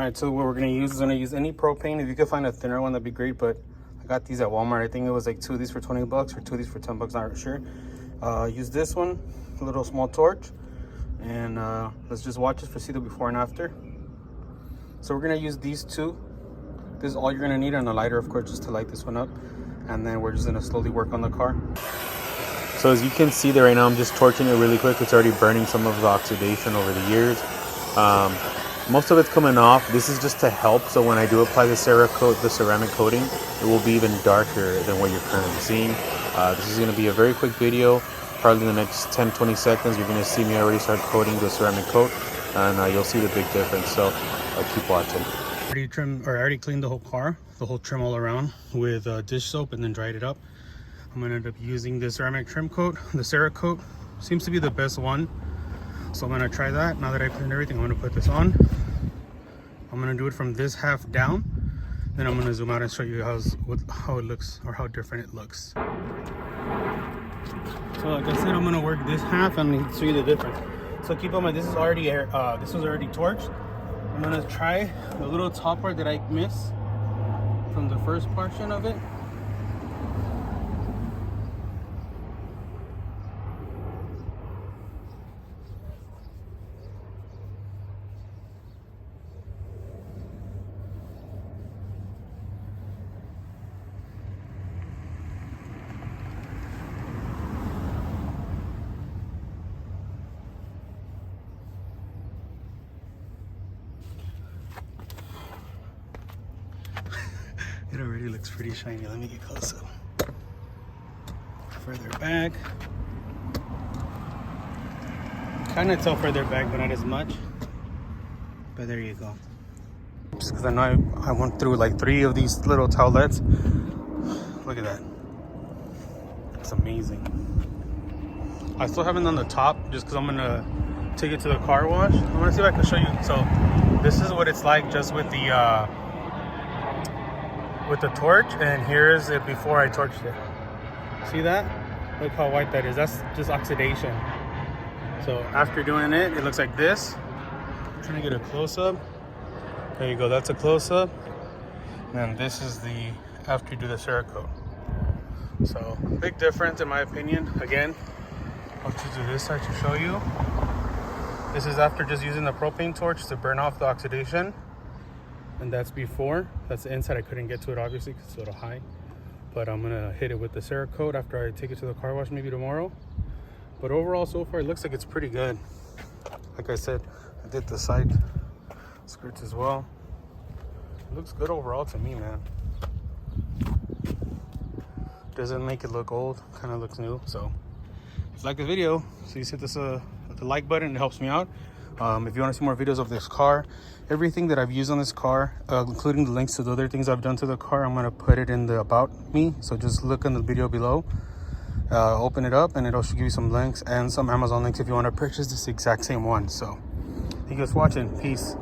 right, so what we're gonna use is any propane. If you could find a thinner one, that'd be great, but I got these at Walmart. I think it was like 2 of these for 20 bucks or 2 of these for 10 bucks, not sure. Use this one, a little small torch, and let's just watch it for see the before and after. So we're gonna use these two. This is all you're gonna need, and a lighter, of course, just to light this one up. And then we're just gonna slowly work on the car. So as you can see there right now, I'm just torching it really quick. It's already burning some of the oxidation over the years. Most of it's coming off. This is just to help. So when I do apply the Cerakote, the ceramic coating, it will be even darker than what you're currently seeing. This is gonna be a very quick video. Probably in the next 10-20 seconds, you're gonna see me already start coating the ceramic coat, and you'll see the big difference. So keep watching. I already cleaned the whole car, the whole trim all around with dish soap, and then dried it up. I'm gonna end up using the ceramic trim coat. The Cerakote seems to be the best one, so I'm gonna try that. Now that I cleaned everything, I'm gonna put this on. I'm gonna do it from this half down, then I'm gonna zoom out and show you how it looks, or how different it looks. So like I said, I'm gonna work this half and show you the difference. So keep in mind, this is already this was already torched. I'm gonna try the little top part that I missed from the first portion of it. It already looks pretty shiny. Let me get close up. Further back. Kind of tell further back, but not as much. But there you go. Just because I know I went through like 3 of these little towelettes. Look at that. It's amazing. I still haven't done the top just because I'm going to take it to the car wash. I'm going to see if I can show you. So this is what it's like just with the torch, and here's it before I torched it. See that? Look how white that is. That's just oxidation. So after doing it, it looks like this. I'm trying to get a close-up. There you go, that's a close-up. And then this is the after you do the Cerakote. So big difference in my opinion. Again, I'll just do this side to show you. This is after just using the propane torch to burn off the oxidation. And that's before. That's the inside. I couldn't get to it obviously because it's a little high, but I'm gonna hit it with the Cerakote after I take it to the car wash, maybe tomorrow. But overall, so far, it looks like it's pretty good. Like I said, I did the side skirts as well. It looks good overall to me, man. Doesn't make it look old, kind of looks new. So if you like the video, please hit the like button. It helps me out. If you want to see more videos of this car, everything that I've used on this car, including the links to the other things I've done to the car, I'm going to put it in the about me. So just look in the video below, open it up, and it'll give you some links and some Amazon links if you want to purchase this exact same one. So thank you guys for watching. Peace.